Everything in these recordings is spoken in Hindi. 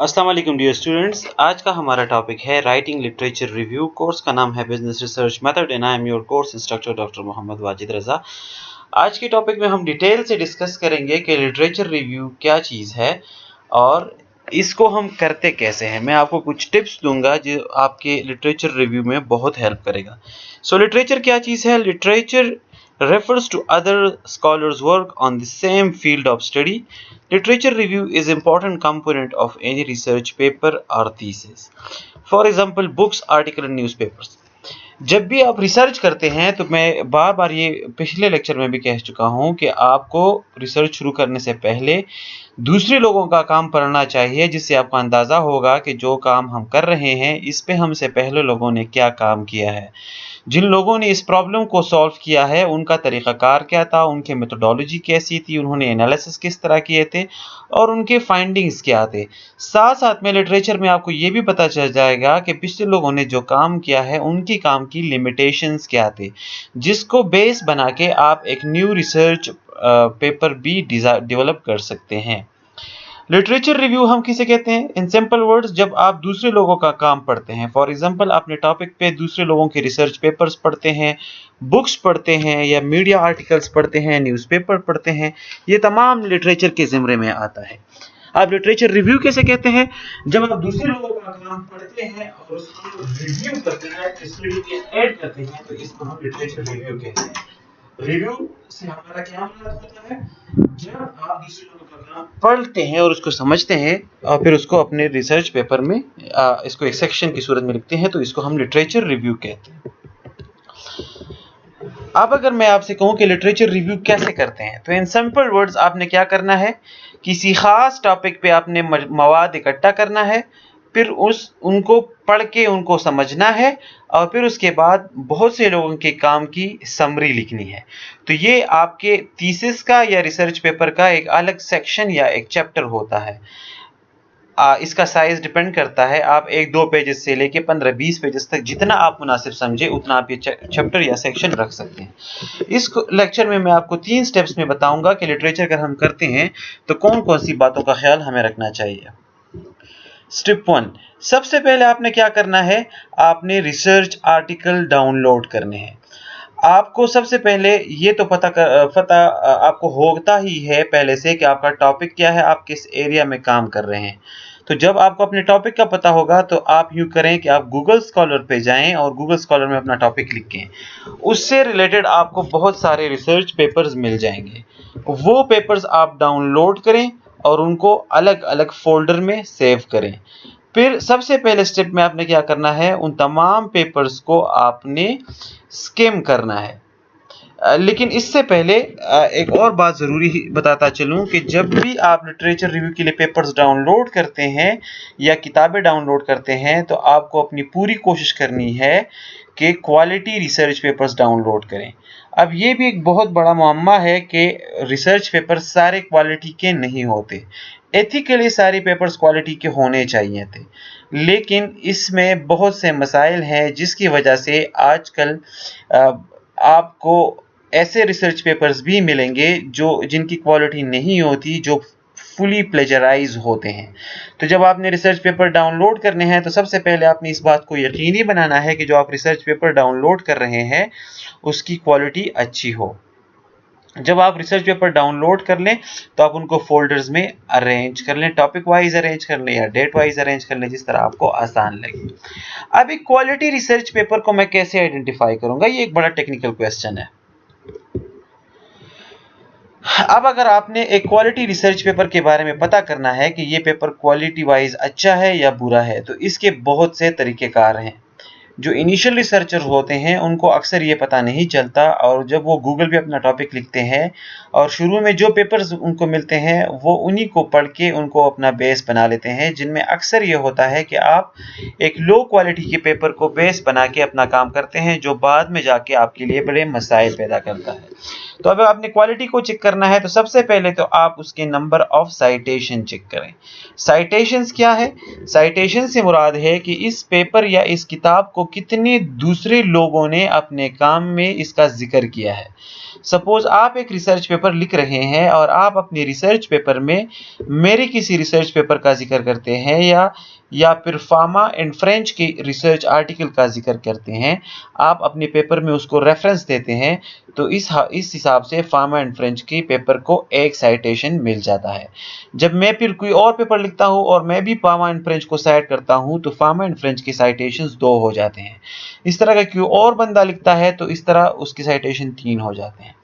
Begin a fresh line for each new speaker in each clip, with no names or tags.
अस्सलाम वालेकुम डियर स्टूडेंट्स। आज का हमारा टॉपिक है राइटिंग लिटरेचर रिव्यू। कोर्स का नाम है business research method and I am your course instructor doctor Mohammad Wajid Raza. आज के टॉपिक में हम डिटेल से डिस्कस करेंगे कि लिटरेचर रिव्यू क्या चीज़ है और इसको हम करते कैसे हैं। मैं आपको कुछ टिप्स दूंगा जो आपके लिटरेचर रिव्यू में बहुत हेल्प करेगा। लिटरेचर क्या चीज़ है? Literature refers to other scholars' work on the same field of study. Literature review is an important component of any research paper or thesis. For example, books, articles, and newspapers. जब भी आप रिसर्च करते हैं तो मैं बार बार ये पिछले लेक्चर में भी कह चुका हूँ कि आपको रिसर्च शुरू करने से पहले दूसरे लोगों का काम पढ़ना चाहिए, जिससे आपको अंदाज़ा होगा कि जो काम हम कर रहे हैं इस पे हमसे पहले लोगों ने क्या काम किया है। जिन लोगों ने इस प्रॉब्लम को सॉल्व किया है उनका तरीक़ाकार क्या था, उनकी मेथोडोलॉजी कैसी थी, उन्होंने एनालिसिस किस तरह किए थे और उनके फाइंडिंग्स क्या थे। साथ साथ में लिटरेचर में आपको ये भी पता चल जाएगा कि पिछले लोगों ने जो काम किया है उनकी काम की लिमिटेशंस क्या थे, जिसको बेस बना के आप एक न्यू रिसर्च पेपर भी डेवलप कर सकते हैं। लिटरेचर रिव्यू हम किसे कहते हैं? इन सिंपल वर्ड्स, जब आप दूसरे लोगों का काम पढ़ते हैं। फॉर एग्जांपल, अपने टॉपिक पे दूसरे लोगों के रिसर्च पेपर्स पढ़ते हैं, बुक्स पढ़ते हैं या मीडिया आर्टिकल्स पढ़ते हैं, न्यूज़पेपर पढ़ते हैं, ये तमाम लिटरेचर के ज़िम्मे में आता है। आप लिटरेचर रिव्यू कैसे कहते हैं? जब आप दूसरे लोगों का काम पढ़ते हैं और उसको रिव्यू करते हैं, स्टडी के ऐड करते हैं, तो इसको हम लिटरेचर रिव्यू कहते हैं। रिव्यू से हमारा क्या मतलब होता है? जब आप दूसरे लोगों का काम पढ़ते हैं और उसको समझते हैं और फिर उसको अपने रिसर्च पेपर में इसको एक सेक्शन की सूरत में लिखते हैं, तो इसको हम लिटरेचर रिव्यू कहते हैं। अब अगर मैं आपसे कहूं कि लिटरेचर रिव्यू कैसे करते हैं, तो इन सिंपल वर्ड्स आपने क्या करना है, किसी खास टॉपिक पे आपने मवाद इकट्ठा करना है, फिर उनको पढ़ के उनको समझना है और फिर उसके बाद बहुत से लोगों के काम की समरी लिखनी है। तो ये आपके थीसिस का या रिसर्च पेपर का एक अलग सेक्शन या एक चैप्टर होता है। इसका साइज डिपेंड करता है, आप 1-2 पेजेस से लेके 15-20 पेजेस तक जितना आप मुनासिब समझे उतना आप ये चैप्टर या सेक्शन रख सकते हैं। इस लेक्चर में मैं आपको 3 स्टेप्स में बताऊंगा कि लिटरेचर अगर हम करते हैं तो कौन कौन सी बातों का ख्याल हमें रखना चाहिए। स्टेप 1, सबसे पहले आपने क्या करना है, आपने रिसर्च आर्टिकल डाउनलोड करने हैं। आपको सबसे पहले ये तो पता आपको होता ही है पहले से कि आपका टॉपिक क्या है, आप किस एरिया में काम कर रहे हैं। तो जब आपको अपने टॉपिक का पता होगा तो आप यूँ करें कि आप गूगल स्कॉलर पे जाएं और गूगल स्कॉलर में अपना टॉपिक लिखें। उससे रिलेटेड आपको बहुत सारे रिसर्च पेपर्स मिल जाएंगे। वो पेपर्स आप डाउनलोड करें और उनको अलग अलग फोल्डर में सेव करें। फिर सबसे पहले स्टेप में आपने क्या करना है, उन तमाम पेपर्स को आपने स्किम करना है। लेकिन इससे पहले एक और बात ज़रूरी बताता चलूँ कि जब भी आप लिटरेचर रिव्यू के लिए पेपर्स डाउनलोड करते हैं या किताबें डाउनलोड करते हैं तो आपको अपनी पूरी कोशिश करनी है कि क्वालिटी रिसर्च पेपर्स डाउनलोड करें। अब ये भी एक बहुत बड़ा मुअम्मा है कि रिसर्च पेपर सारे क्वालिटी के नहीं होते। एथिकली सारे पेपर्स क्वालिटी के होने चाहिए थे, लेकिन इसमें बहुत से मसाइल हैं जिसकी वजह से आजकल आपको ऐसे रिसर्च पेपर्स भी मिलेंगे जिनकी क्वालिटी नहीं होती, जो फुली प्लेजराइज होते हैं। तो जब आपने रिसर्च पेपर डाउनलोड करने हैं तो सबसे पहले आपने इस बात को यकीनी बनाना है कि जो आप रिसर्च पेपर डाउनलोड कर रहे हैं उसकी क्वालिटी अच्छी हो। जब आप रिसर्च पेपर डाउनलोड कर लें तो आप उनको फोल्डर्स में अरेंज कर लें, टॉपिक वाइज अरेंज कर लें या डेट वाइज अरेंज कर लें, जिस तरह आपको आसान लगे। अब एक क्वालिटी रिसर्च पेपर को मैं कैसे आइडेंटिफाई करूंगा, ये एक बड़ा टेक्निकल क्वेश्चन है। अब अगर आपने एक क्वालिटी रिसर्च पेपर के बारे में पता करना है कि ये पेपर क्वालिटी वाइज अच्छा है या बुरा है, तो इसके बहुत से तरीक़ेकार हैं। जो इनिशियल रिसर्चर होते हैं उनको अक्सर ये पता नहीं चलता, और जब वो गूगल पे अपना टॉपिक लिखते हैं और शुरू में जो पेपर्स उनको मिलते हैं वो उन्हीं को पढ़ के उनको अपना बेस बना लेते हैं, जिनमें अक्सर ये होता है कि आप एक लो क्वालिटी के पेपर को बेस बना के अपना काम करते हैं, जो बाद में जाके आपके लिए बड़े मसाइल पैदा करता है। तो अब आपने क्वालिटी को चेक करना है तो सबसे पहले तो आप उसके नंबर ऑफ साइटेशन चेक करें। साइटेशंस क्या है? साइटेशन से मुराद है कि इस पेपर या इस किताब को कितने दूसरे लोगों ने अपने काम में इसका जिक्र किया है। सपोज आप एक रिसर्च पेपर लिख रहे हैं और आप अपने रिसर्च पेपर में मेरे किसी रिसर्च पेपर का जिक्र करते हैं या फिर फार्मा एंड फ्रेंच के रिसर्च आर्टिकल का जिक्र करते हैं, आप अपने पेपर में उसको रेफरेंस देते हैं, तो इस हिसाब से फार्मा एंड फ्रेंच के पेपर को एक साइटेशन मिल जाता है। जब मैं फिर कोई और पेपर लिखता हूं और मैं भी फार्मा एंड फ्रेंच को साइट करता हूं तो फार्मा एंड फ्रेंच के साइटेशंस 2 हो जाते हैं। इस तरह का कोई और बंदा लिखता है तो इस तरह उसकी साइटेशन 3 हो जाते हैं।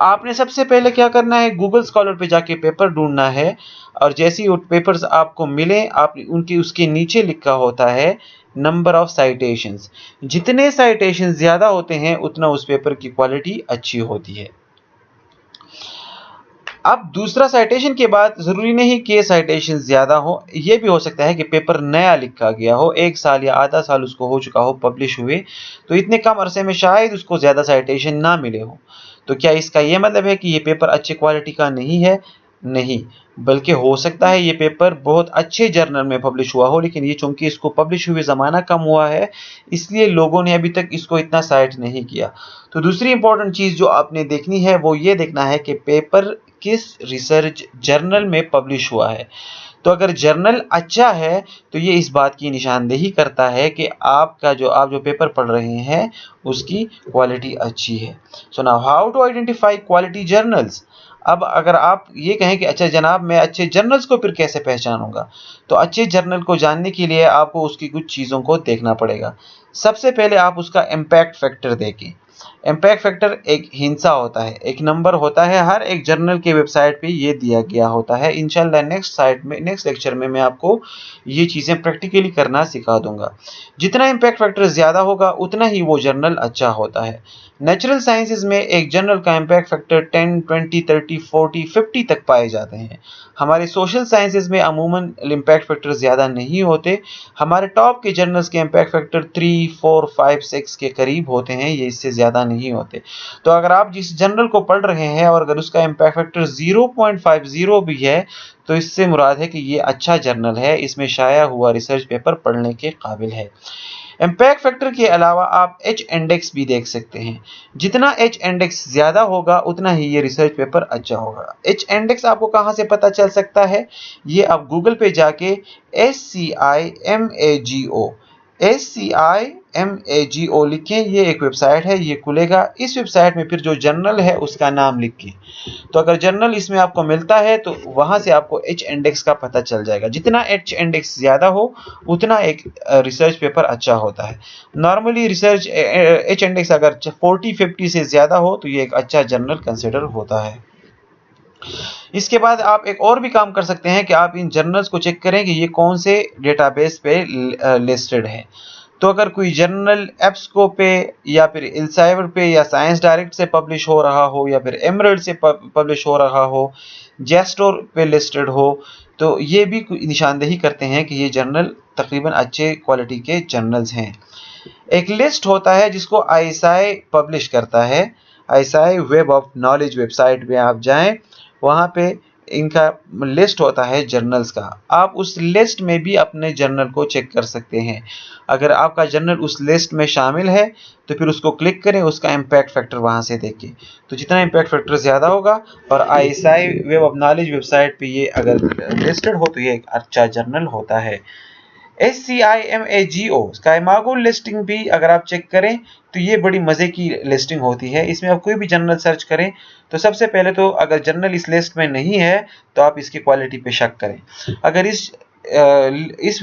आपने सबसे पहले क्या करना है, गूगल स्कॉलर पे जाके पेपर ढूंढना है और जैसे ही वो पेपर्स आपको मिले आप उनके उसके नीचे लिखा होता है नंबर ऑफ साइटेशंस। जितने साइटेशंस ज्यादा होते हैं उतना उस पेपर की क्वालिटी अच्छी होती है। अब दूसरा साइटेशन के बाद जरूरी नहीं कि साइटेशन ज्यादा हो, यह भी हो सकता है कि पेपर नया लिखा गया हो, 1 साल या आधा साल उसको हो चुका हो पब्लिश हुए, तो इतने कम अरसे में शायद उसको ज्यादा साइटेशन ना मिले हो। तो क्या इसका यह मतलब है कि यह पेपर अच्छी क्वालिटी का नहीं है? नहीं, बल्कि हो सकता है ये पेपर बहुत अच्छे जर्नल में पब्लिश हुआ हो, लेकिन ये चूंकि इसको पब्लिश हुए ज़माना कम हुआ है इसलिए लोगों ने अभी तक इसको इतना साइट नहीं किया। तो दूसरी इंपॉर्टेंट चीज़ जो आपने देखनी है वो ये देखना है कि पेपर किस रिसर्च जर्नल में पब्लिश हुआ है। तो अगर जर्नल अच्छा है तो ये इस बात की निशानदेही करता है कि आप जो पेपर पढ़ रहे हैं उसकी क्वालिटी अच्छी है। So now how to identify quality journals. अब अगर आप ये कहें कि अच्छा जनाब मैं अच्छे जर्नल्स को फिर कैसे पहचानूंगा, तो अच्छे जर्नल को जानने के लिए आपको उसकी कुछ चीज़ों को देखना पड़ेगा। सबसे पहले आप उसका इम्पैक्ट फैक्टर देखें। इम्पैक्ट फैक्टर एक हिंसा होता है, एक नंबर होता है, हर एक जर्नल के वेबसाइट पे ये दिया गया होता है। इंशाल्लाह नेक्स्ट लेक्चर में मैं आपको ये चीज़ें प्रैक्टिकली करना सिखा दूंगा। जितना इम्पैक्ट फैक्टर ज़्यादा होगा उतना ही वो जर्नल अच्छा होता है। नेचुरल साइंसेज में एक जर्नल का इम्पैक्ट फैक्टर 10, 20, 30, 40, 50 तक पाए जाते हैं। हमारे सोशल साइंसेज में अमूमन इम्पैक्ट फैक्टर ज़्यादा नहीं होते। हमारे टॉप के जर्नल्स के इम्पैक्ट फैक्टर 3, 4, 5, 6 के करीब होते हैं, ये इससे ज़्यादा नहीं होते। तो अगर आप जिस जर्नल को पढ़ रहे हैं और अगर उसका इम्पैक्ट फैक्टर 0.50 भी है तो इससे मुराद है कि ये अच्छा जर्नल है, इसमें शाया हुआ रिसर्च पेपर पढ़ने के काबिल है। इम्पैक्ट फैक्टर के अलावा आप एच इंडेक्स भी देख सकते हैं। जितना एच इंडेक्स ज्यादा होगा उतना ही ये रिसर्च पेपर अच्छा होगा। एच इंडेक्स आपको कहां से पता चल सकता है? ये आप गूगल पे जाके SCIMAGO लिखें, ये एक वेबसाइट है, ये खुलेगा। इस वेबसाइट में फिर जो जर्नल है उसका नाम लिखें। तो अगर जर्नल इसमें आपको मिलता है तो वहां से आपको एच इंडेक्स का पता चल जाएगा। जितना एच इंडेक्स ज्यादा हो उतना एक रिसर्च पेपर अच्छा होता है। नॉर्मली रिसर्च एच इंडेक्स अगर 40-50 से ज्यादा हो तो ये एक अच्छा जर्नल कंसिडर होता है। इसके बाद आप एक और भी काम कर सकते हैं कि आप इन जर्नल्स को चेक करें कि ये कौन से डेटाबेस पे लिस्टेड है। तो अगर कोई जर्नल एब्सको पे या फिर एल्सेवियर पे या साइंस डायरेक्ट से पब्लिश हो रहा हो या फिर एमरल्ड से पब्लिश हो रहा हो, जेस्टोर पे लिस्टेड हो, तो ये भी निशानदेही करते हैं कि ये जर्नल तकरीबन अच्छे क्वालिटी के जर्नल्स हैं। एक लिस्ट होता है जिसको आईएसआई पब्लिश करता है। ISI web of knowledge website पे आप जाएं, वहां पे इनका लिस्ट होता है जर्नल्स का। आप उस लिस्ट में भी अपने जर्नल को चेक कर सकते हैं। अगर आपका जर्नल उस लिस्ट में शामिल है तो फिर उसको क्लिक करें, उसका इम्पैक्ट फैक्टर वहां से देखें। तो जितना इम्पैक्ट फैक्टर ज्यादा होगा और ISI web of knowledge website पे ये अगर लिस्टेड हो तो ये एक अच्छा जर्नल होता है। SCIMAGO स्काईमागो लिस्टिंग भी अगर आप चेक करें तो ये बड़ी मजे की लिस्टिंग होती है। इसमें आप कोई भी जर्नल सर्च करें तो सबसे पहले तो अगर जर्नल इस लिस्ट में नहीं है तो आप इसकी क्वालिटी पे शक करें। अगर इस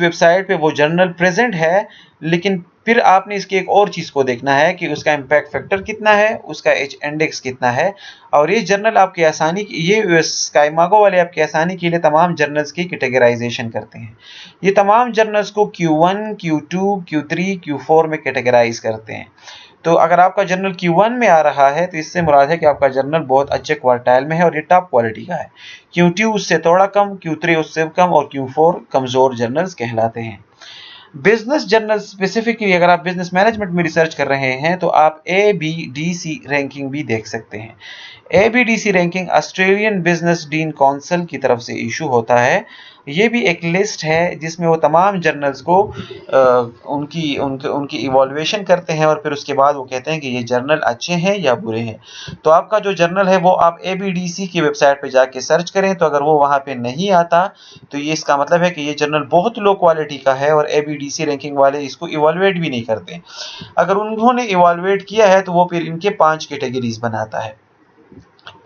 वेबसाइट पे वो जर्नल प्रेजेंट है लेकिन फिर आपने इसकी एक और चीज को देखना है कि उसका इम्पैक्ट फैक्टर कितना है, उसका एच इंडेक्स कितना है। और ये जर्नल आपकी आसानी ये स्काईमागो वाले आपकी आसानी के लिए तमाम जर्नल्स की कैटेगराइजेशन करते हैं। ये तमाम जर्नल्स को Q1, Q2, Q3, Q4 में कैटेगराइज करते हैं। तो अगर आपका जर्नल Q1 में आ रहा है तो इससे मुराद है कि आपका जर्नल बहुत अच्छे क्वार्टाइल में है और ये टॉप क्वालिटी का है। Q2 उससे थोड़ा कम, Q3 उससे कम और Q4 कमजोर जर्नल्स कहलाते हैं। बिजनेस जर्नल स्पेसिफिकली अगर आप बिजनेस मैनेजमेंट में रिसर्च कर रहे हैं तो आप A, B, D, C ranking भी देख सकते हैं। ABDC ranking Australian business dean council की तरफ से इशू होता है। ये भी एक लिस्ट है जिसमें वो तमाम जर्नल्स को उनकी इवॉल्यूएशन करते हैं और फिर उसके बाद वो कहते हैं कि ये जर्नल अच्छे हैं या बुरे हैं। तो आपका जो जर्नल है वो आप ABDC की वेबसाइट पे जाके सर्च करें, तो अगर वो वहाँ पे नहीं आता तो ये इसका मतलब है कि ये जर्नल बहुत लो क्वालिटी का है और ABDC रैंकिंग वाले इसको इवॉल्यूएट भी नहीं करते। अगर उन्होंने इवॉल्यूएट किया है तो वो फिर इनके 5 कैटेगरीज बनाता है,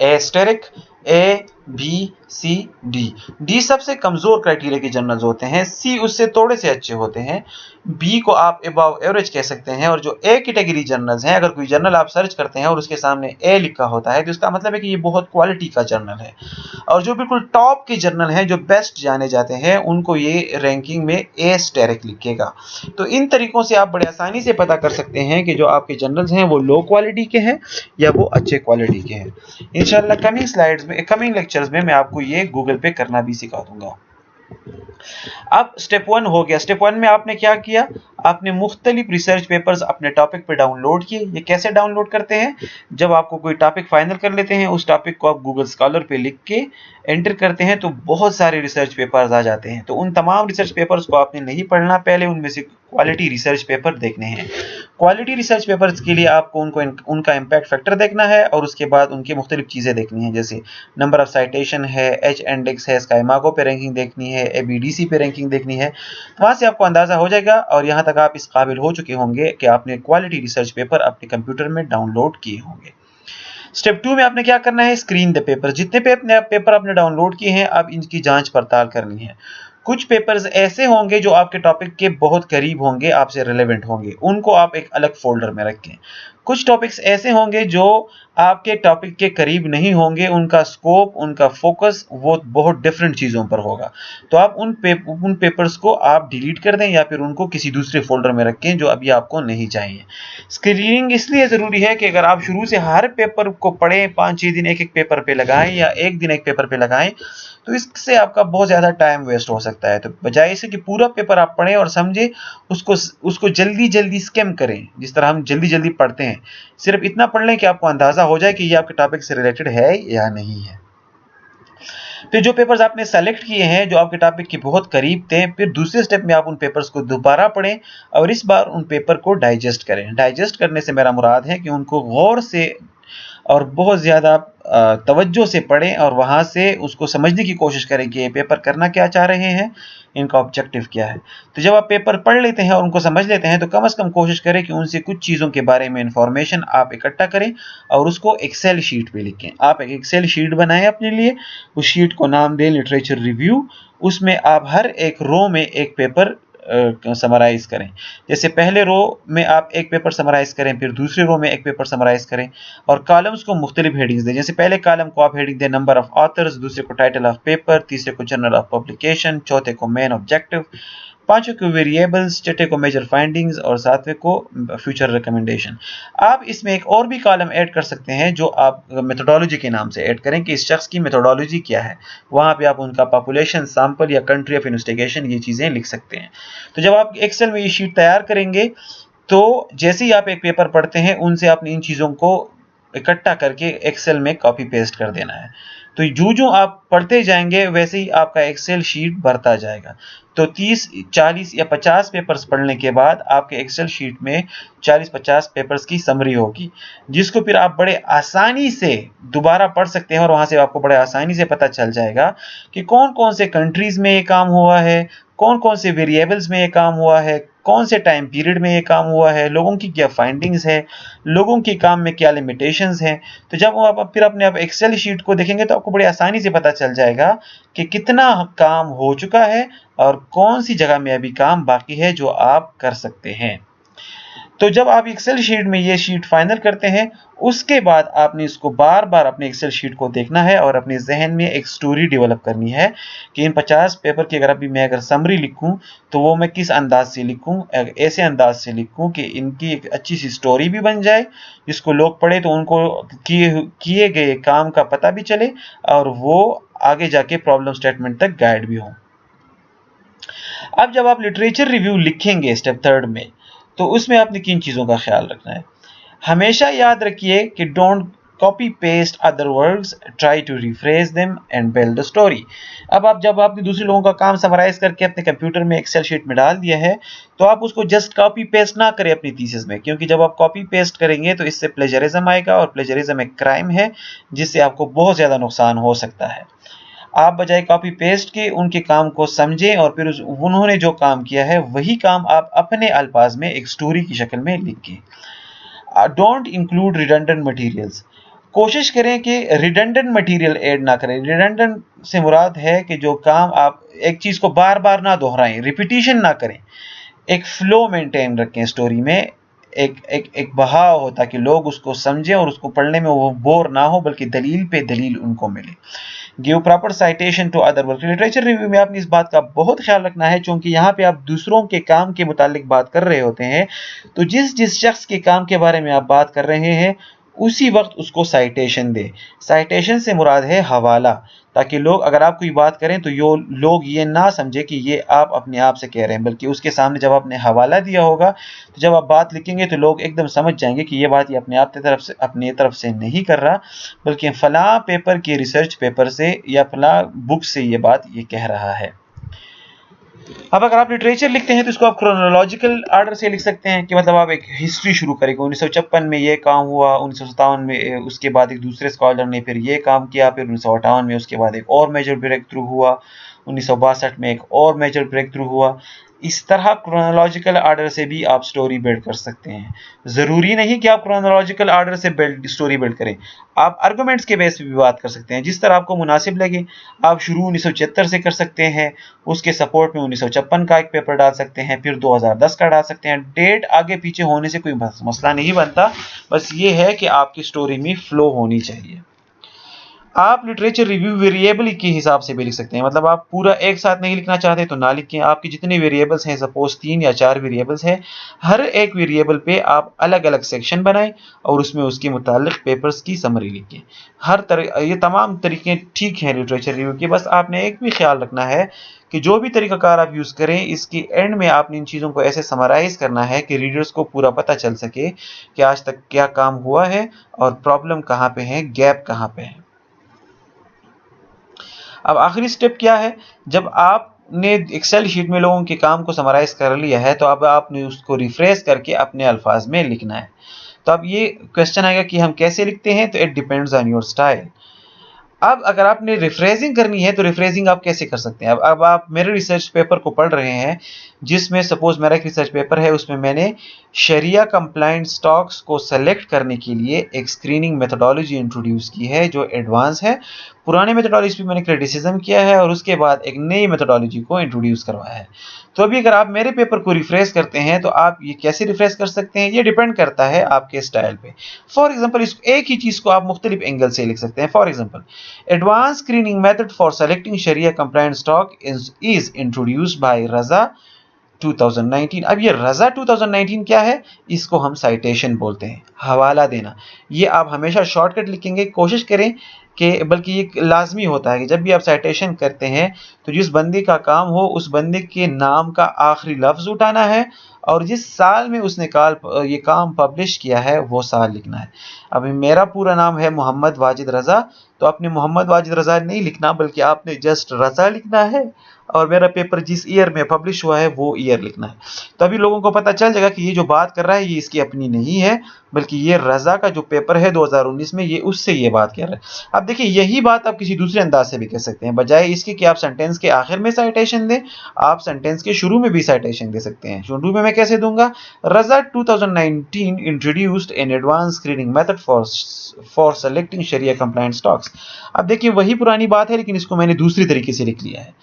एस्टेरिक, ए, बी, सी, डी। डी सबसे कमजोर क्राइटेरिया के जर्नल्स होते हैं, सी उससे थोड़े से अच्छे होते हैं, बी को आप अबव एवरेज कह सकते हैं, और जो ए कैटेगरी जर्नल्स हैं, अगर कोई जर्नल आप सर्च करते हैं और उसके सामने ए लिखा होता है तो इसका मतलब है कि ये बहुत क्वालिटी का जर्नल है। और जो बिल्कुल टॉप के जर्नल हैं, जो बेस्ट जाने जाते हैं, उनको ये रैंकिंग में ए स्टेरिक लिखेगा। तो इन तरीकों से आप बड़े आसानी से पता कर सकते हैं कि जो आपके जर्नल्स हैं वो लो क्वालिटी के हैं या वो अच्छे क्वालिटी के हैं। इंशाल्लाह कमिंग स्लाइड्स में, कमिंग लेक्चर्स में मैं आपको ये गूगल पे करना भी सिखा दूंगा। अब स्टेप 1 हो गया। स्टेप 1 में आपने क्या किया, आपने मुख्तलिफ रिसर्च पेपर्स अपने टॉपिक पे डाउनलोड किए। ये कैसे डाउनलोड करते हैं, जब आपको कोई टॉपिक फाइनल कर लेते हैं, उस टॉपिक को आप गूगल स्कॉलर पे लिख के एंटर करते हैं तो बहुत सारे रिसर्च पेपर्स आ जाते हैं। तो उन तमाम रिसर्च पेपर्स को आपने नहीं पढ़ना, पहले उनमें से क्वालिटी रिसर्च पेपर देखने हैं। क्वालिटी रिसर्च पेपर्स के लिए आपको उनका इम्पैक्ट फैक्टर देखना है और उसके बाद उनकी मुख्तलिफ चीज़ें देखनी है, जैसे नंबर ऑफ साइटेशन है, एच इंडेक्स है, स्काईमागो पे रैंकिंग देखनी है, ABDC पे रैंकिंग देखनी है। वहाँ से आपको अंदाज़ा हो जाएगा और यहाँ तक आप इस काबिल हो चुके होंगे कि आपने क्वालिटी रिसर्च पेपर अपने कंप्यूटर में डाउनलोड किए होंगे। स्टेप 2 में आपने क्या करना है, स्क्रीन द पेपर। जितने पेपर आपने डाउनलोड किए हैं, अब इनकी जांच पड़ताल करनी है। कुछ पेपर्स ऐसे होंगे जो आपके टॉपिक के बहुत करीब होंगे, आपसे रिलेवेंट होंगे, उनको आप एक अलग फोल्डर में रखें। कुछ टॉपिक्स ऐसे होंगे जो आपके टॉपिक के करीब नहीं होंगे, उनका स्कोप, उनका फोकस वो बहुत डिफरेंट चीज़ों पर होगा, तो आप उन पेपर्स को आप डिलीट कर दें या फिर उनको किसी दूसरे फोल्डर में रखें जो अभी आपको नहीं चाहिए। स्क्रीनिंग इसलिए ज़रूरी है कि अगर आप शुरू से हर पेपर को पढ़ें, 5-6 दिन एक एक पेपर पे लगाएं या एक दिन एक पेपर पे लगाएं, तो इससे आपका बहुत ज़्यादा टाइम वेस्ट हो सकता है। तो बजाय इससे कि पूरा पेपर आप पढ़ें और समझें, उसको जल्दी जल्दी स्किम करें, जिस तरह हम जल्दी जल्दी पढ़ते हैं, सिर्फ इतना पढ़ लें कि आपको अंदाज़ा हो जाए कि ये आपके टॉपिक से रिलेटेड है या नहीं है। फिर जो पेपर्स आपने सेलेक्ट किए हैं जो आपके टॉपिक के बहुत करीब थे, फिर दूसरे स्टेप में आप उन पेपर्स को दोबारा पढ़ें और इस बार उन पेपर को डाइजेस्ट करें। डाइजेस्ट करने से मेरा मुराद है कि उनको गौर से और बहुत ज़्यादा तवज्जो से पढ़ें और वहाँ से उसको समझने की कोशिश करें कि ये पेपर करना क्या चाह रहे हैं, इनका ऑब्जेक्टिव क्या है। तो जब आप पेपर पढ़ लेते हैं और उनको समझ लेते हैं तो कम से कम कोशिश करें कि उनसे कुछ चीज़ों के बारे में इंफॉर्मेशन आप इकट्ठा करें और उसको एक्सेल शीट पे लिखें। आप एक एक्सेल शीट बनाएं अपने लिए, उस शीट को नाम दें लिटरेचर रिव्यू। उसमें आप हर एक रो में एक पेपर समराइज करें। जैसे पहले रो में आप एक पेपर समराइज करें, फिर दूसरे रो में एक पेपर समराइज करें और कॉलम्स को मुख्तलिफ हेडिंग्स दें। जैसे पहले कॉलम को आप हेडिंग दें नंबर ऑफ ऑथर्स, दूसरे को टाइटल ऑफ पेपर, तीसरे को जर्नल ऑफ पब्लिकेशन, चौथे को मेन ऑब्जेक्टिव, पांचवें को वेरिएबल्स, छठे को मेजर फाइंडिंग्स और सातवें को फ्यूचर रिकमेंडेशन। आप इसमें एक और भी कॉलम ऐड कर सकते हैं जो आप मेथोडोलॉजी के नाम से ऐड करें कि इस शख्स की मेथोडोलॉजी क्या है। वहां पे आप उनका पॉपुलेशन, सैंपल या कंट्री ऑफ इन्वेस्टिगेशन, ये चीजें लिख सकते हैं। तो जब आप एक्सेल में ये शीट तैयार करेंगे तो जैसे ही आप एक पेपर पढ़ते हैं उनसे आपने इन चीज़ों को इकट्ठा करके एक्सेल में कॉपी पेस्ट कर देना है। तो जो आप पढ़ते जाएंगे वैसे ही आपका एक्सेल शीट भरता जाएगा। तो 30, 40 या 50 पेपर्स पढ़ने के बाद आपके एक्सेल शीट में 40-50 पेपर्स की समरी होगी, जिसको फिर आप बड़े आसानी से दोबारा पढ़ सकते हैं और वहां से आपको बड़े आसानी से पता चल जाएगा कि कौन कौन से कंट्रीज में ये काम हुआ है, कौन कौन से वेरिएबल्स में ये काम हुआ है, कौन से टाइम पीरियड में ये काम हुआ है, लोगों की क्या फाइंडिंग्स है, लोगों के काम में क्या लिमिटेशंस हैं। तो जब आप फिर अपने आप एक्सेल शीट को देखेंगे तो आपको बड़ी आसानी से पता चल जाएगा कि कितना काम हो चुका है और कौन सी जगह में अभी काम बाकी है जो आप कर सकते हैं। तो जब आप एक्सेल शीट में ये शीट फाइनल करते हैं, उसके बाद आपने इसको बार बार अपने एक्सेल शीट को देखना है और अपने जहन में एक स्टोरी डेवलप करनी है कि इन 50 पेपर की अगर समरी लिखूं तो वो मैं किस अंदाज से लिखूं, ऐसे अंदाज से लिखूं कि इनकी एक अच्छी सी स्टोरी भी बन जाए, जिसको लोग पढ़े तो उनको किए गए काम का पता भी चले और वो आगे जाके प्रॉब्लम स्टेटमेंट तक गाइड भी हो। अब जब आप लिटरेचर रिव्यू लिखेंगे स्टेप 3 में, तो उसमें आपने किन चीज़ों का ख्याल रखना है। हमेशा याद रखिए कि don't copy paste other words, try to rephrase them and build a story. अब आप जब आपने दूसरे लोगों का काम समराइज करके अपने कंप्यूटर में एक्सेल शीट में डाल दिया है, तो आप उसको जस्ट कॉपी पेस्ट ना करें अपनी थीसिस में, क्योंकि जब आप कॉपी पेस्ट करेंगे तो इससे प्लेजरिज्म आएगा, और प्लेजरिज्म एक क्राइम है जिससे आपको बहुत ज़्यादा नुकसान हो सकता है। आप बजाय कॉपी पेस्ट के उनके काम को समझें और फिर उन्होंने जो काम किया है वही काम आप अपने अल्फाज में एक स्टोरी की शक्ल में लिखें। Don't include redundant materials. कोशिश करें कि रिडंडेंट मटेरियल ऐड ना करें। रिडंडेंट से मुराद है कि जो काम आप एक चीज़ को बार बार ना दोहराएं, रिपीटिशन ना करें, एक फ्लो मेंटेन रखें स्टोरी में, एक बहाव हो ताकि लोग उसको समझें और उसको पढ़ने में वो बोर ना हो, बल्कि दलील पे दलील उनको मिले। Give proper citation to other work. Literature review में आपने इस बात का बहुत ख्याल रखना है, क्योंकि यहाँ पे आप दूसरों के काम के मुतालिक बात कर रहे होते हैं, तो जिस जिस शख्स के काम के बारे में आप बात कर रहे हैं उसी वक्त उसको साइटेशन दे। साइटेशन से मुराद है हवाला, ताकि लोग अगर आप कोई बात करें तो लोग ये ना समझे कि ये आप अपने आप से कह रहे हैं, बल्कि उसके सामने जब आपने हवाला दिया होगा तो जब आप बात लिखेंगे तो लोग एकदम समझ जाएंगे कि ये बात ये अपनी तरफ से नहीं कर रहा, बल्कि फलां पेपर के रिसर्च पेपर से या फलां बुक से ये बात ये कह रहा है। अब अगर आप लिटरेचर लिखते हैं तो इसको आप क्रोनोलॉजिकल आर्डर से लिख सकते हैं, कि मतलब आप एक हिस्ट्री शुरू करेंगे, 1956 में ये काम हुआ, 1957 में उसके बाद एक दूसरे स्कॉलर ने फिर ये काम किया, फिर 1958 में उसके बाद एक और मेजर ब्रेक थ्रू हुआ, 1962 में एक और मेजर ब्रेक थ्रू हुआ। इस तरह क्रोनोलॉजिकल आर्डर से भी आप स्टोरी बिल्ड कर सकते हैं। ज़रूरी नहीं कि आप क्रोनोलॉजिकल आर्डर से स्टोरी बिल्ड करें, आप आर्गुमेंट्स के बेस पे भी बात कर सकते हैं, जिस तरह आपको मुनासिब लगे। आप शुरू 1976 से कर सकते हैं, उसके सपोर्ट में 1956 का एक पेपर डाल सकते हैं, फिर 2010 का डाल सकते हैं। डेट आगे पीछे होने से कोई मसला नहीं बनता, बस ये है कि आपकी स्टोरी में फ्लो होनी चाहिए। आप लिटरेचर रिव्यू वेरिएबल के हिसाब से भी लिख सकते हैं, मतलब आप पूरा एक साथ नहीं लिखना चाहते तो ना लिखें। आपके जितने वेरिएबल्स हैं, सपोज 3 या 4 वेरिएबल्स हैं, हर एक वेरिएबल पे आप अलग अलग सेक्शन बनाएं और उसमें उसके मुतालिक पेपर्स की समरी लिखें। ये तमाम तरीके ठीक हैं लिटरेचर रिव्यू के, बस आपने एक भी ख्याल रखना है कि जो भी तरीकाकार आप यूज़ करें, इसकी एंड में आपने इन चीज़ों को ऐसे समराइज करना है कि रीडर्स को पूरा पता चल सके कि आज तक क्या काम हुआ है और प्रॉब्लम कहाँ पे है, गैप कहाँ पे है। अब आखिरी स्टेप क्या है? जब आपने एक्सेल शीट में लोगों के काम को समराइज कर लिया है, तो अब आपने उसको रिफ्रेश करके अपने अल्फाज में लिखना है। तो अब ये क्वेश्चन आएगा कि हम कैसे लिखते हैं, तो it depends on your style. अब अगर आपने रिफ्रेजिंग करनी है तो रिफ्रेजिंग आप कैसे कर सकते हैं? अब आप मेरे रिसर्च पेपर को पढ़ रहे हैं, जिसमें सपोज मेरा एक रिसर्च पेपर है, उसमें मैंने शरिया कंप्लाइंट स्टॉक्स को सेलेक्ट करने के लिए एक स्क्रीनिंग मेथोडोलॉजी इंट्रोड्यूस की है जो एडवांस है। पुराने मेथोडोलॉजी पे मैंने क्रिटिसिज्म किया है और उसके बाद एक नई मेथोडोलॉजी को इंट्रोड्यूस करवाया है। तो अभी अगर आप मेरे पेपर को रिफ्रेश करते हैं तो आप ये कैसे रिफ्रेश कर सकते हैं, ये डिपेंड करता है आपके स्टाइल पे। फॉर एग्जांपल, इस एक ही चीज़ को आप मुख्तलिफ एंगल से लिख सकते हैं। For example, advanced screening method for selecting Sharia compliant stock is introduced by Raza 2019। अब ये रजा 2019 क्या है? इसको हम साइटेशन बोलते हैं, हवाला देना। ये आप हमेशा शॉर्टकट लिखेंगे, कोशिश करें कि, बल्कि ये लाजमी होता है कि जब भी आप साइटेशन करते हैं तो जिस बंदे का काम हो उस बंदे के नाम का आखिरी लफ्ज उठाना है और जिस साल में उसने ये काम पब्लिश किया है वो साल लिखना है। अभी मेरा पूरा नाम है मोहम्मद वाजिद रजा, तो आपने मोहम्मद वाजिद रजा नहीं लिखना, बल्कि आपने जस्ट रजा लिखना है और मेरा पेपर जिस ईयर में पब्लिश हुआ है वो ईयर लिखना है। तभी लोगों को पता चल जाएगा कि ये जो बात कर रहा है ये इसकी अपनी नहीं है, बल्कि ये रजा का जो पेपर है 2019 में, ये उससे ये बात कर रहा है। अब देखिए, यही बात आप किसी दूसरे अंदाज से भी कह सकते हैं। बजाय इसके कि आप सेंटेंस के आखिर में साइटेशन दें, आप सेंटेंस के शुरू में भी साइटेशन दे सकते हैं। शुरू में मैं कैसे दूंगा? Raza 2019 introduced an advance screening method for selecting sharia compliant stocks. अब देखिए, वही पुरानी बात है, लेकिन इसको मैंने दूसरी तरीके से लिख लिया है।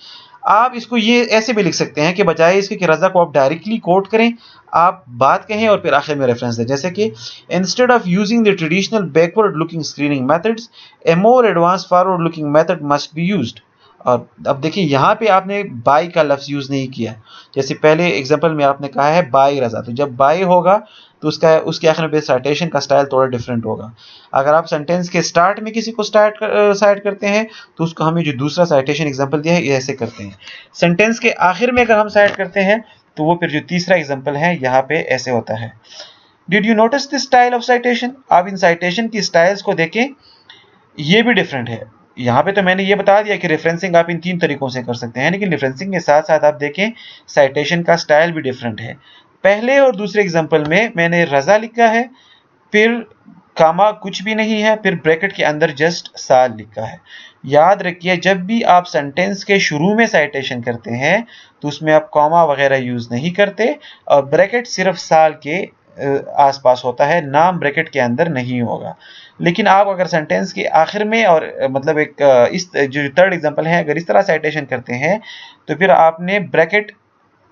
आप इसको ये ऐसे भी लिख सकते हैं कि बजाय इसके कि रजा को आप डायरेक्टली कोट करें, आप बात कहें और फिर आखिर में रेफरेंस दें, जैसे कि instead of using the traditional backward looking screening methods, A more advance forward looking method must be used. और अब देखिए, यहाँ पे आपने बाई का लफ्ज यूज नहीं किया, जैसे पहले एग्जांपल में आपने कहा है बाई रजा, तो जब बाई होगा तो उसके आखिर में साइटेशन का स्टाइल थोड़ा डिफरेंट होगा। अगर आप सेंटेंस के स्टार्ट में किसी को साइट करते हैं तो उसको हमें जो दूसरा साइटेशन एग्जांपल दिया है ये ऐसे करते हैं। सेंटेंस के आखिर में अगर हम साइट करते हैं तो वो फिर जो तीसरा एग्जांपल है यहाँ पे ऐसे होता है। Did you notice the style of citation? आप इन साइटेशन की स्टाइल्स को देखें, ये भी डिफरेंट है। यहाँ पे तो मैंने ये बता दिया कि रेफरेंसिंग आप इन 3 तरीकों से कर सकते हैं, लेकिन रेफरेंसिंग के साथ साथ आप देखें साइटेशन का स्टाइल भी डिफरेंट है। पहले और दूसरे एग्जांपल में मैंने रजा लिखा है, फिर कामा कुछ भी नहीं है, फिर ब्रैकेट के अंदर जस्ट साल लिखा है। याद रखिए, जब भी आप सेंटेंस के शुरू में साइटेशन करते हैं तो उसमें आप कॉमा वगैरह यूज नहीं करते, और ब्रैकेट सिर्फ साल के आसपास होता है, नाम ब्रैकेट के अंदर नहीं होगा। लेकिन आप अगर सेंटेंस के आखिर में और मतलब एक इस जो थर्ड एग्जांपल है, अगर इस तरह साइटेशन करते हैं तो फिर आपने ब्रैकेट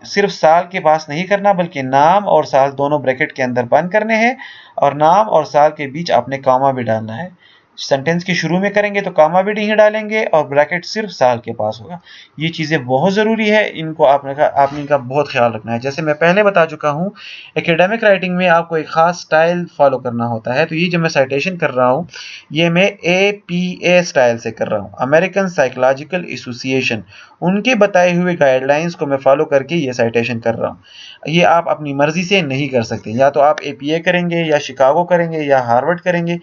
सिर्फ साल के पास नहीं करना, बल्कि नाम और साल दोनों ब्रैकेट के अंदर बंद करने हैं, और नाम और साल के बीच आपने कॉमा भी डालना है। सेंटेंस के शुरू में करेंगे तो कॉमा भी नहीं डालेंगे, और ब्रैकेट सिर्फ साल के पास होगा। ये चीज़ें बहुत ज़रूरी है, इनको आपने इनका बहुत ख्याल रखना है। जैसे मैं पहले बता चुका हूँ, एकेडमिक राइटिंग में आपको एक ख़ास स्टाइल फॉलो करना होता है। तो ये जो मैं साइटेशन कर रहा हूँ, ये मैं APA स्टाइल से कर रहा हूँ, अमेरिकन साइकोलॉजिकल एसोसिएशन, उनके बताए हुए गाइडलाइंस को मैं फॉलो करके ये साइटेशन कर रहा हूँ। ये आप अपनी मर्जी से नहीं कर सकते, या तो आप APA करेंगे, या शिकागो करेंगे, या हार्वर्ड करेंगे,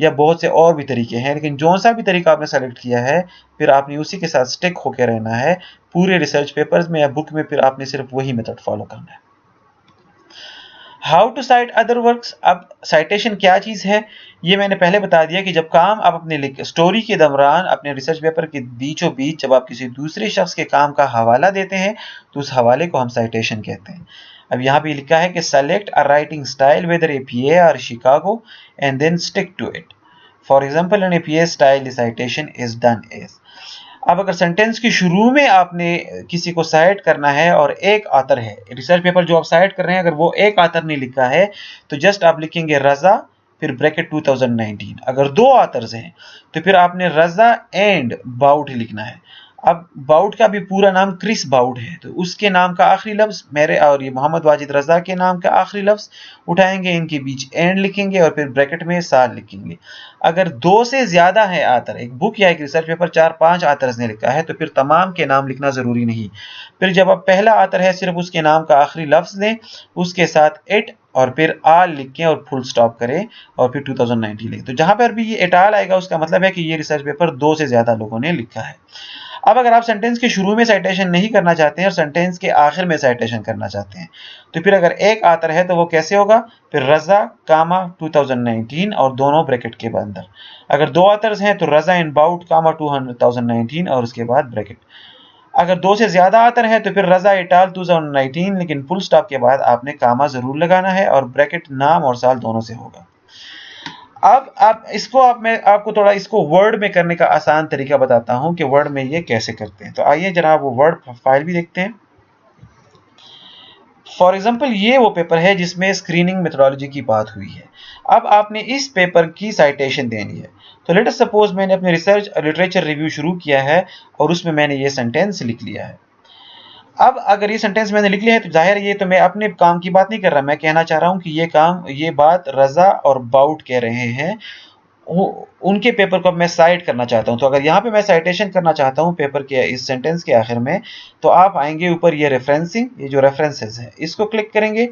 या बहुत से और भी तरीके हैं। लेकिन जो सा भी तरीका आपने सेलेक्ट किया है, फिर आपने उसी के साथ स्टिक होकर रहना है। पूरे रिसर्च पेपर्स में या बुक में फिर आपने सिर्फ वही मेथड फॉलो करना है। How to cite other works. अब साइटेशन क्या चीज है, ये मैंने पहले बता दिया कि जब काम आप अपने स्टोरी के दौरान, अपने रिसर्च पेपर के बीचों बीच जब आप किसी दूसरे शख्स के काम का हवाला देते हैं, तो उस हवाले को हम साइटेशन कहते हैं। अब यहाँ पे लिखा है कि select a writing style whether APA और Chicago and then stick to it. For example, in APA style citation is done as. अब अगर सेंटेंस के शुरू में आपने किसी को साइट करना है और एक ऑथर है, रिसर्च पेपर जो आप साइट कर रहे हैं, अगर वो एक ऑथर ने लिखा है तो जस्ट आप लिखेंगे रजा फिर ब्रैकेट 2019। अगर 2 ऑथर्स हैं तो फिर आपने रजा एंड बाउट लिखना है। अब बाउट का भी पूरा नाम क्रिस बाउट है, तो उसके नाम का आखिरी लफ्ज मेरे और ये मोहम्मद वाजिद रजा के नाम का आखिरी लफ्ज उठाएंगे, इनके बीच एंड लिखेंगे और फिर ब्रैकेट में साल लिखेंगे। अगर 2 से ज्यादा है आथर, एक बुक या एक रिसर्च पेपर 4-5 आथर्स ने लिखा है, तो फिर तमाम के नाम लिखना जरूरी नहीं। फिर जब अब पहला आथर है, सिर्फ उसके नाम का आखिरी लफ्ज लें, उसके साथ इट और फिर आल लिखें और फुल स्टॉप करें और फिर 2019 लिखें। तो जहां पर भी ये एटाल आएगा उसका मतलब है कि ये रिसर्च पेपर 2 से ज्यादा लोगों ने लिखा है। अब अगर आप सेंटेंस के शुरू में साइटेशन नहीं करना चाहते हैं और सेंटेंस के आखिर में साइटेशन करना चाहते हैं, तो फिर अगर एक आथर है तो वो कैसे होगा, फिर रजा कामा 2019 और दोनों ब्रैकेट के अंदर। अगर 2 आथर्स हैं तो रजा इन बाउट कामा 2019 और उसके बाद ब्रैकेट। अगर 2 से ज्यादा आथर है तो फिर रजा इटाल 2019, लेकिन फुल स्टॉप के बाद आपने कामा जरूर लगाना है और ब्रैकेट नाम और साल दोनों से होगा। अब आप इसको मैं आपको थोड़ा इसको वर्ड में करने का आसान तरीका बताता हूं कि वर्ड में ये कैसे करते हैं। तो आइए जनाब वो वर्ड फाइल भी देखते हैं। फॉर एग्जाम्पल, ये वो पेपर है जिसमें स्क्रीनिंग मेथोडोलॉजी की बात हुई है। अब आपने इस पेपर की साइटेशन देनी है। तो लेट अस सपोज मैंने अपने रिसर्च लिटरेचर रिव्यू शुरू किया है और उसमें मैंने ये सेंटेंस लिख लिया है। अब अगर ये सेंटेंस मैंने लिख लिया है तो जाहिर ये तो मैं अपने काम की बात नहीं कर रहा, मैं कहना चाह रहा हूं कि ये बात रजा और बाउट कह रहे हैं, उनके पेपर को मैं साइट करना चाहता हूं। तो अगर यहाँ पे मैं साइटेशन करना चाहता हूं पेपर के इस सेंटेंस के आखिर में, तो आप आएंगे ऊपर ये रेफरेंसिंग, ये जो रेफरेंसेस है इसको क्लिक करेंगे।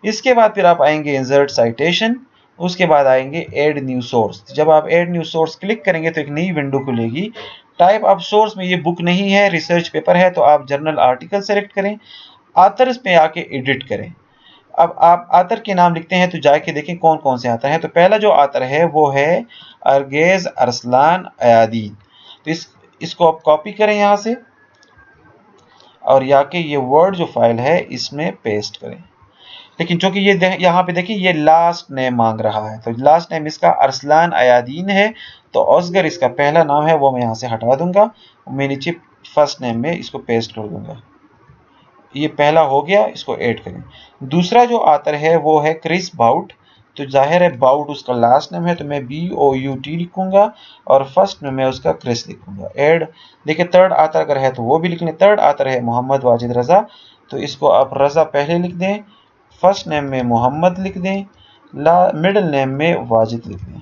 इसके बाद फिर आप आएंगे इंसर्ट साइटेशन, उसके बाद आएंगे ऐड न्यू सोर्स। जब आप ऐड न्यू सोर्स क्लिक करेंगे तो एक नई विंडो खुलेगी। टाइप ऑफ सोर्स में ये बुक नहीं है, रिसर्च पेपर है, तो आप जर्नल आर्टिकल सेलेक्ट करें, आथर्स पे आके एडिट करें। अब आप आतर के नाम लिखते हैं तो जाके देखें कौन कौन से आतर हैं। तो पहला जो आतर है वो है अर्गेज अरसलान अयादीन। तो इसको आप कॉपी करें यहाँ से और जाके ये वर्ड जो फाइल है इसमें पेस्ट करें। लेकिन चूंकि ये यहाँ पे देखिए ये लास्ट नेम मांग रहा है, तो लास्ट नेम इसका अरसलान अयादीन है, तो असगर इसका पहला नाम है वो मैं यहाँ से हटा दूंगा, मैं नीचे फर्स्ट नेम में इसको पेस्ट कर दूंगा। ये पहला हो गया, इसको ऐड करें। दूसरा जो आतर है वो है क्रिस बाउट। तो जाहिर है बाउट उसका लास्ट नेम है, तो मैं BOUT लिखूंगा और फर्स्ट में मैं उसका क्रिस लिखूंगा। ऐड। देखिए थर्ड आतर अगर है तो वो भी लिख लें। थर्ड आतर है मोहम्मद वाजिद रजा, तो इसको आप रजा पहले लिख दें, फर्स्ट नेम में मोहम्मद लिख दें, मिडिल नेम में वाजिद लिख दें।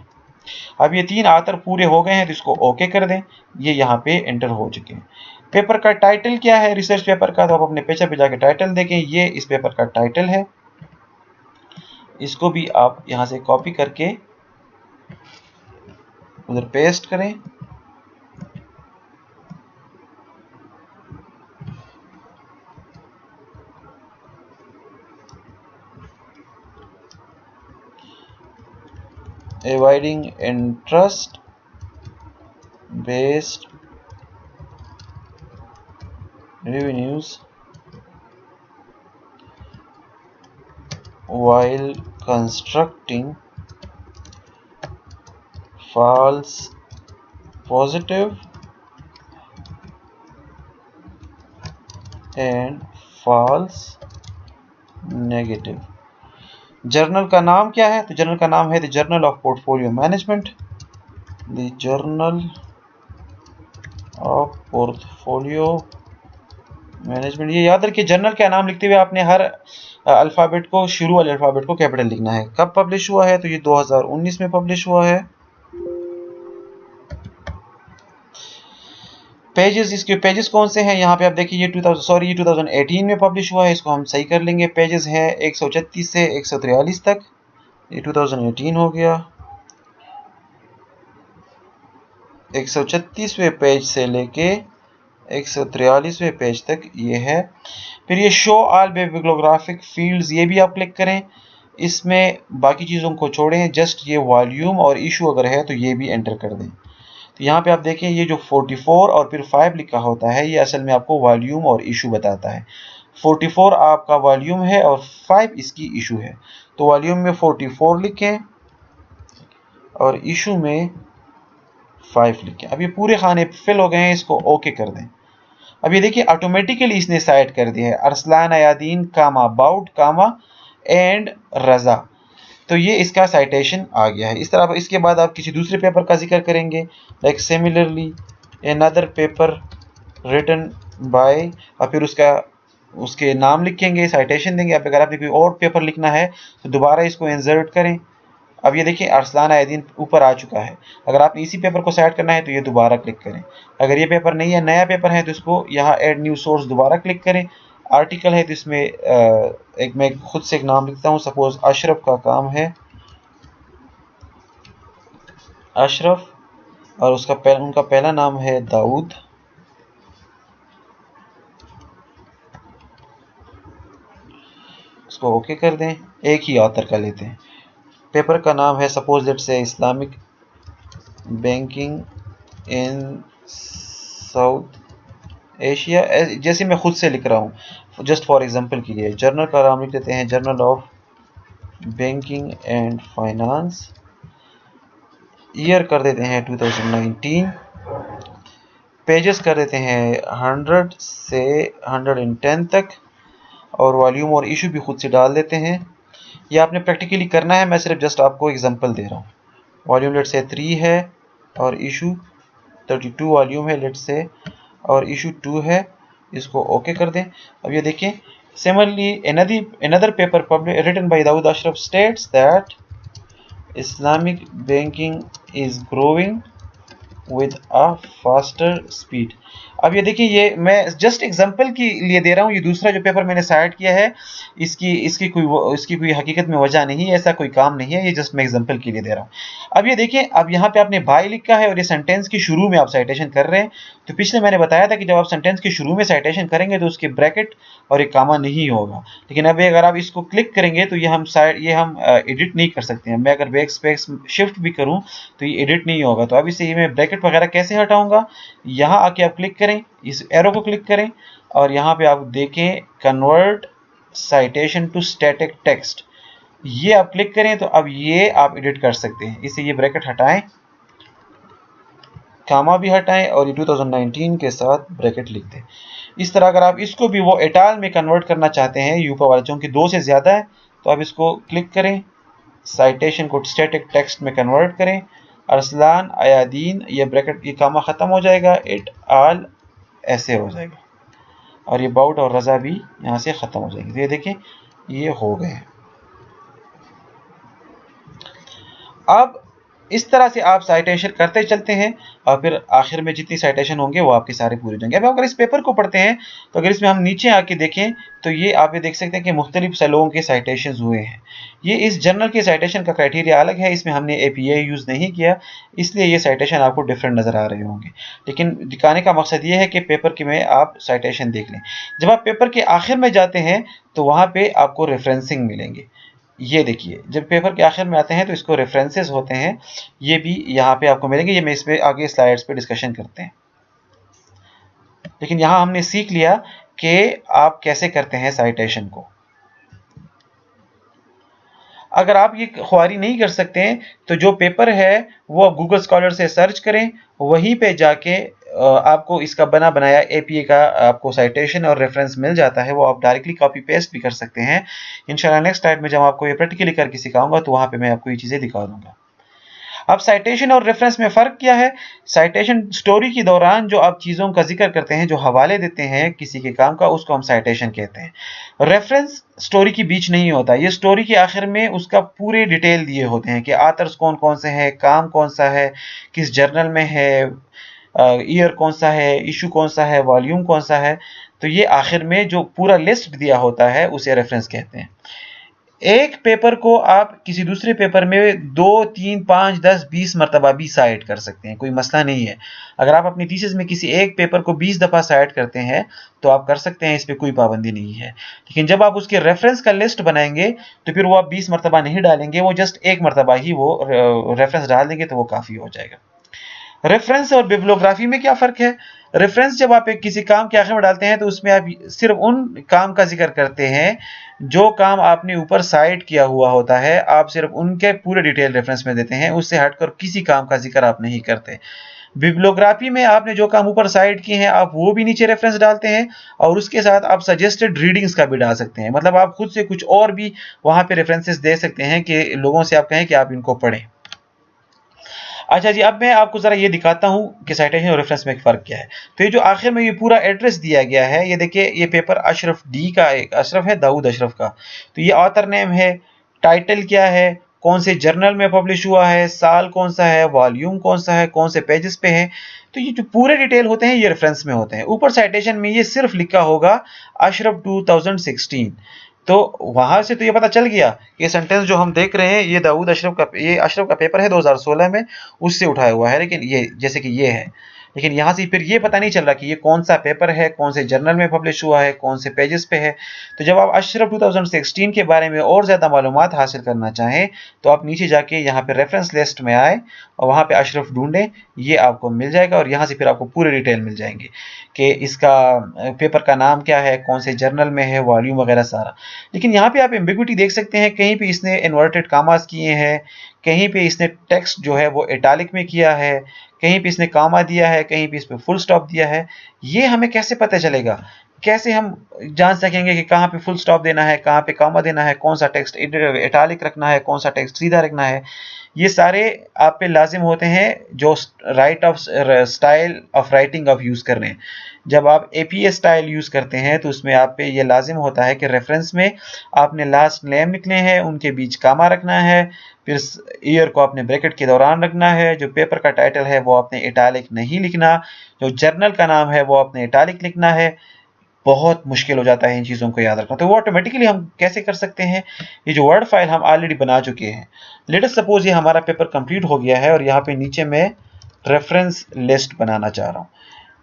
अब ये 3 आतर पूरे हो गए हैं तो इसको ओके कर दें। ये यहाँ पे एंटर हो चुके हैं। पेपर का टाइटल क्या है रिसर्च पेपर का, तो आप अपने पेपर पे जाके टाइटल देखें, ये इस पेपर का टाइटल है। इसको भी आप यहां से कॉपी करके उधर पेस्ट करें। Avoiding interest based revenues while constructing false positive and false negative। Journal का नाम क्या है? तो जर्नल का नाम है the journal of portfolio management. The journal of portfolio management. ये याद रखिए, जर्नल का नाम लिखते हुए आपने हर अल्फ़ाबेट को, शुरू वाले अल्फ़ाबेट को कैपिटल लिखना है। कब पब्लिश हुआ है? तो ये 2019 में पब्लिश हुआ है। पेजेस, इसके पेजेस कौन से हैं? यहाँ पे आप देखिए, ये 2018 में पब्लिश हुआ है। इसको हम सही कर लेंगे। पेजेस हैं 136 से 143 तक। ये 2018 हो गया। 136वें पेज से लेके 143वें पेज तक ये है। फिर ये शो ऑल बिब्लियोग्राफिक फील्ड्स, ये भी आप क्लिक करें। इसमें बाकी चीज़ों को छोड़ें, जस्ट ये वॉल्यूम और इशू अगर है तो ये भी एंटर कर दें। तो यहाँ पे आप देखें, ये जो 44 और फिर 5 लिखा होता है, ये असल में आपको वॉल्यूम और इशू बताता है। 44 आपका वॉल्यूम है और 5 इसकी इशू है। तो वॉल्यूम में 44 लिखें और इशू में 5 लिखें। अब ये पूरे खाने फिल हो गए हैं, इसको ओके कर दें। अब ये देखिए, ऑटोमेटिकली इसने साइट कर दिया है अरसलान अयादीन कामा बाउट कामा एंड रजा। तो ये इसका साइटेशन आ गया है। इस तरह इसके बाद आप किसी दूसरे पेपर का जिक्र करेंगे, like similarly another paper written by, और फिर उसके नाम लिखेंगे, साइटेशन देंगे। अब अगर आपने कोई और पेपर लिखना है तो दोबारा इसको इंसर्ट करें। अब ये देखिए, अरसलान आयदीन ऊपर आ चुका है। अगर आपने इसी पेपर को साइड करना है तो ये दोबारा क्लिक करें। अगर ये पेपर नहीं है, नया पेपर है, तो इसको यहाँ ऐड न्यू सोर्स दोबारा क्लिक करें। आर्टिकल है तो इसमें एक मैं खुद से एक नाम लिखता हूँ, सपोज अशरफ का काम है, अशरफ, और उनका पहला नाम है दाऊद। इसको ओके कर दें। एक ही ऑथर का लेते हैं। पेपर का नाम है सपोज दैट से Islamic banking in south Asia, जैसे मैं खुद से लिख रहा हूँ जस्ट फॉर एग्जांपल के लिए। जर्नल का नाम लिख देते हैं journal of banking and finance, year कर देते हैं 2019, पेजेस कर देते हैं 100 से 110 तक, और वॉल्यूम और इशू भी खुद से डाल देते हैं। ये आपने प्रैक्टिकली करना है, मैं सिर्फ जस्ट आपको एग्जांपल दे रहा हूँ। वॉल्यूम लेट से 3 है और इशू 32 वॉल्यूम है लेट से, और इशू 2 है। इसको ओके कर दें। अब ये देखें, similarly another paper written by Dawood Ashraf states that Islamic banking is growing with a faster speed। अब ये देखिए, ये मैं जस्ट एग्जांपल के लिए दे रहा हूँ। ये दूसरा जो पेपर मैंने साइड किया है, इसकी कोई हकीकत में वजह नहीं है, ऐसा कोई काम नहीं है, ये जस्ट मैं एग्जांपल के लिए दे रहा हूँ। अब ये देखिए, अब यहाँ पे आपने बाय लिखा है और ये सेंटेंस की शुरू में आप साइटेशन कर रहे हैं। तो पिछले मैंने बताया था कि जब आप सेंटेंस के शुरू में साइटेशन करेंगे तो उसके ब्रैकेट और एक कामा नहीं होगा। लेकिन अभी अगर आप इसको क्लिक करेंगे तो ये हम एडिट नहीं कर सकते हैं। मैं अगर बैक स्पेस शिफ्ट भी करूँ तो ये एडिट नहीं होगा। तो अब इसे मैं ब्रैकेट वगैरह कैसे हटाऊंगा? यहाँ आके आप क्लिक करें, इस एरो को क्लिक करें और यहाँ पे आप देखें convert citation to static text, ये आप क्लिक करें तो अब ये आप एडिट कर सकते हैं। इसे ये ब्रैकेट हटाएं, कामा भी हटाएं और ये 2019 के साथ ब्रैकेट लिख दें। इस तरह अगर आप इसको भी वो एटाल में कन्वर्ट करना चाहते हैं, यूपा वाला चूंकि 2 से ज़्यादा है, तो आप इसको क्लिक करें, साइटेशन को स्टैटिक टेक्स्ट में कन्वर्ट करें, अरसलान अयादीन, ये ब्रैकेट ये कामा ख़त्म हो जाएगा, इट आल ऐसे हो जाएगा, और ये बाउट और रज़ा भी यहाँ से ख़त्म हो जाएगी। तो ये देखें, ये हो गए। अब इस तरह से आप साइटेशन करते चलते हैं और फिर आखिर में जितनी साइटेशन होंगे वो आपके सारे पूरे हो जाएंगे। अब अगर इस पेपर को पढ़ते हैं तो अगर इसमें हम नीचे आके देखें तो ये आप ये देख सकते हैं कि मुख्तलिफ लोगों के साइटेशन हुए हैं। ये इस जर्नल के साइटेशन का क्राइटेरिया अलग है, इसमें हमने APA यूज़ नहीं किया, इसलिए ये साइटेशन आपको डिफरेंट नज़र आ रहे होंगे। लेकिन दिखाने का मकसद ये है कि पेपर के में आप साइटेशन देख लें। जब आप पेपर के आखिर में जाते हैं तो वहाँ पे आपको रेफरेंसिंग मिलेंगे। ये देखिए, जब पेपर के आखिर में आते हैं तो इसको रेफरेंसेस होते हैं, ये भी यहाँ पे आपको मिलेंगे। ये मैं इस पे आगे स्लाइड्स पे डिस्कशन करते हैं। लेकिन यहाँ हमने सीख लिया कि आप कैसे करते हैं साइटेशन को। अगर आप ये ख्वारी नहीं कर सकते हैं तो जो पेपर है वो आप गूगल स्कॉलर से सर्च करें, वहीं पे जाके आपको इसका बना बनाया APA का आपको साइटेशन और रेफरेंस मिल जाता है, वो आप डायरेक्टली कॉपी पेस्ट भी कर सकते हैं। इंशाल्लाह नेक्स्ट स्लाइड में जब आपको ये प्रैक्टिकली करके सिखाऊंगा तो वहां पे मैं आपको ये चीजें दिखा दूंगा। अब साइटेशन और रेफरेंस में फ़र्क क्या है? साइटेशन स्टोरी के दौरान जो आप चीज़ों का ज़िक्र करते हैं, जो हवाले देते हैं किसी के काम का, उसको हम साइटेशन कहते हैं। रेफरेंस स्टोरी के बीच नहीं होता, ये स्टोरी के आखिर में उसका पूरे डिटेल दिए होते हैं कि आथर्स कौन कौन से हैं, काम कौन सा है, किस जर्नल में है, ईयर कौन सा है, इशू कौन सा है, वॉल्यूम कौन सा है। तो ये आखिर में जो पूरा लिस्ट दिया होता है उसे रेफरेंस कहते हैं। एक पेपर को आप किसी दूसरे पेपर में 2, 3, 5, 10, 20 मरतबा भी साइट कर सकते हैं, कोई मसला नहीं है। अगर आप अपनी थीसिस में किसी एक पेपर को 20 दफ़ा साइट करते हैं तो आप कर सकते हैं, इस पर कोई पाबंदी नहीं है। लेकिन जब आप उसके रेफरेंस का लिस्ट बनाएंगे तो फिर वो आप 20 मरतबा नहीं डालेंगे, वो जस्ट एक मरतबा ही वो रेफरेंस डाल देंगे तो वो काफ़ी हो जाएगा। रेफरेंस और बिब्लियोग्राफी में क्या फ़र्क है? रेफरेंस जब आप एक किसी काम के आखिर में डालते हैं तो उसमें आप सिर्फ उन काम का जिक्र करते हैं जो काम आपने ऊपर साइट किया हुआ होता है, आप सिर्फ उनके पूरे डिटेल रेफरेंस में देते हैं, उससे हटकर किसी काम का जिक्र आप नहीं करते। बिब्लियोग्राफी में आपने जो काम ऊपर साइट किए हैं आप वो भी नीचे रेफरेंस डालते हैं और उसके साथ आप सजेस्टेड रीडिंग्स का भी डाल सकते हैं, मतलब आप खुद से कुछ और भी वहां पे रेफरेंसेस दे सकते हैं कि लोगों से आप कहें कि आप इनको पढ़ें। अच्छा जी, अब मैं आपको ज़रा ये दिखाता हूँ कि साइटेशन और रेफरेंस में फ़र्क क्या है। तो ये जो आखिर में ये पूरा एड्रेस दिया गया है, ये देखिए, ये पेपर अशरफ डी का, एक अशरफ है, दाऊद अशरफ का। तो ये ऑथर नेम है, टाइटल क्या है, कौन से जर्नल में पब्लिश हुआ है, साल कौन सा है, वॉल्यूम कौन सा है, कौन से पेजेस पे है। तो ये जो पूरे डिटेल होते हैं ये रेफरेंस में होते हैं। ऊपर साइटेशन में ये सिर्फ लिखा होगा अशरफ 2016। तो वहां से तो ये पता चल गया कि सेंटेंस जो हम देख रहे हैं ये दाऊद अशरफ का, ये अशरफ का पेपर है 2016 में, उससे उठाया हुआ है। लेकिन ये जैसे कि ये है, लेकिन यहाँ से फिर ये पता नहीं चल रहा कि ये कौन सा पेपर है, कौन से जर्नल में पब्लिश हुआ है, कौन से पेजेस पे है। तो जब आप अशरफ 2016 के बारे में और ज़्यादा मालूमात हासिल करना चाहें तो आप नीचे जाके यहाँ पे रेफरेंस लिस्ट में आए और वहाँ पे अशरफ ढूंढें, ये आपको मिल जाएगा और यहाँ से फिर आपको पूरे डिटेल मिल जाएंगे कि इसका पेपर का नाम क्या है, कौन से जर्नल में है, वॉल्यूम वगैरह सारा। लेकिन यहाँ पे आप एम्बिग्विटी देख सकते हैं, कहीं पे इसने इन्वर्टेड कामास किए हैं, कहीं पे इसने टेक्स्ट जो है वो इटैलिक में किया है, कहीं पे इसने कामा दिया है, कहीं पे इस पे फुल स्टॉप दिया है। ये हमें कैसे पता चलेगा? कैसे हम जान सकेंगे कि कहाँ पे फुल स्टॉप देना है, कहाँ पे कामा देना है, कौन सा टेक्स्ट इटैलिक रखना है, कौन सा टेक्स्ट सीधा रखना है? ये सारे आप पे लाजिम होते हैं जो right of style of writing आप यूज़ कर रहे हैं। जब आप APA स्टाइल यूज़ करते हैं तो उसमें आप पे ये लाजिम होता है कि रेफरेंस में आपने लास्ट नेम लिखने हैं, उनके बीच कामा रखना है, फिर ईयर को आपने ब्रैकेट के दौरान रखना है, जो पेपर का टाइटल है वो आपने इटैलिक नहीं लिखना, जो जर्नल का नाम है वो आपने इटैलिक लिखना है। बहुत मुश्किल हो जाता है इन चीज़ों को याद रखना। तो वो ऑटोमेटिकली हम कैसे कर सकते हैं? ये जो वर्ड फाइल हम ऑलरेडी बना चुके हैं, लेट अस सपोज ये हमारा पेपर कंप्लीट हो गया है और यहाँ पे नीचे मैं रेफरेंस लिस्ट बनाना चाह रहा हूँ।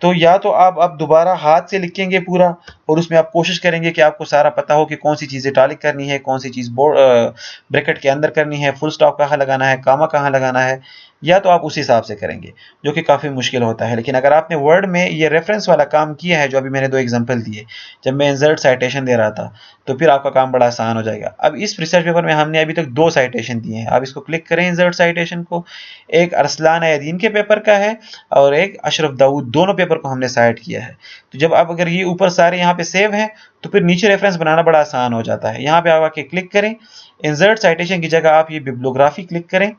तो या तो आप अब दोबारा हाथ से लिखेंगे पूरा और उसमें आप कोशिश करेंगे कि आपको सारा पता हो कि कौन सी चीज़ इटैलिक करनी है, कौन सी चीज़ ब्रैकेट के अंदर करनी है, फुल स्टॉप कहाँ लगाना है, कामा कहाँ लगाना है, या तो आप उसी हिसाब से करेंगे, जो कि काफ़ी मुश्किल होता है। लेकिन अगर आपने वर्ड में ये रेफरेंस वाला काम किया है, जो अभी मैंने 2 एग्जांपल दिए जब मैं इंसर्ट साइटेशन दे रहा था, तो फिर आपका काम बड़ा आसान हो जाएगा। अब इस रिसर्च पेपर में हमने अभी तक 2 साइटेशन दिए हैं। आप इसको क्लिक करें इंसर्ट साइटेशन को, एक अरसलान अयदीन के पेपर का है और एक अशरफ दाऊद, दोनों पेपर को हमने साइट किया है। तो जब आप अगर ये ऊपर सारे यहाँ पे सेव हैं तो फिर नीचे रेफरेंस बनाना बड़ा आसान हो जाता है। यहाँ पे आप आके क्लिक करें, इंसर्ट साइटेशन की जगह आप ये बिब्लियोग्राफी क्लिक करें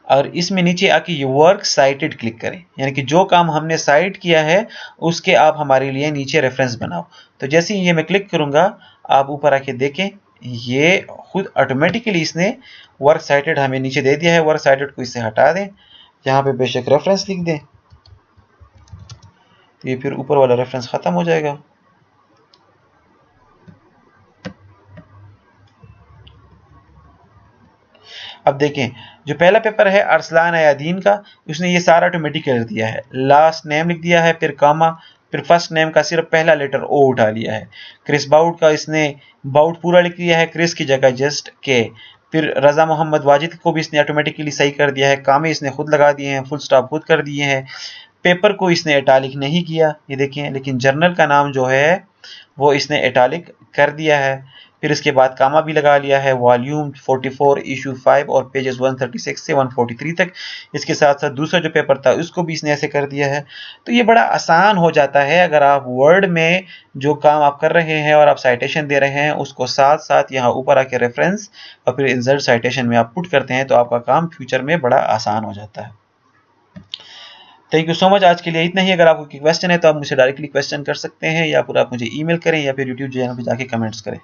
और इसमें नीचे आके ये वर्क साइटेड क्लिक करें, यानी कि जो काम हमने साइट किया है उसके आप हमारे लिए नीचे रेफरेंस बनाओ। तो जैसे ही ये मैं क्लिक करूंगा आप ऊपर आके देखें ये खुद ऑटोमेटिकली इसने वर्क साइटेड हमें नीचे दे दिया है। वर्क साइटेड को इससे हटा दें, यहाँ पे बेशक रेफरेंस लिख दें, तो ये फिर ऊपर वाला रेफरेंस खत्म हो जाएगा। अब देखें, जो पहला पेपर है अरसलान अयादीन का, उसने ये सारा ऑटोमेटिक कर दिया है। लास्ट नेम लिख दिया है, फिर कामा, फिर फर्स्ट नेम का सिर्फ पहला लेटर ओ उठा लिया है। क्रिस बाउट का इसने बाउट पूरा लिख दिया है, क्रिस की जगह जस्ट के। फिर रजा मोहम्मद वाजिद को भी इसने ऑटोमेटिकली सही कर दिया है, कामे इसने खुद लगा दिए हैं, फुल स्टॉप खुद कर दिए हैं। पेपर को इसने इटालिक नहीं किया, ये देखें, लेकिन जर्नल का नाम जो है वो इसने इटालिक कर दिया है। फिर इसके बाद कामा भी लगा लिया है, वॉल्यूम 44, इशू 5 और पेजेस 136 से 143 तक। इसके साथ साथ दूसरा जो पेपर था उसको भी इसने ऐसे कर दिया है। तो ये बड़ा आसान हो जाता है अगर आप वर्ड में जो काम आप कर रहे हैं और आप साइटेशन दे रहे हैं उसको साथ साथ यहाँ ऊपर आके रेफरेंस और फिर इंसर्ट साइटेशन में आप पुट करते हैं, तो आपका काम फ्यूचर में बड़ा आसान हो जाता है। Thank you so much. आज के लिए इतना ही। अगर आपको कोई क्वेश्चन है तो आप मुझे डायरेक्टली क्वेश्चन कर सकते हैं, या फिर आप मुझे ईमेल करें, या फिर यूट्यूब चैनल पर जाके कमेंट्स करें।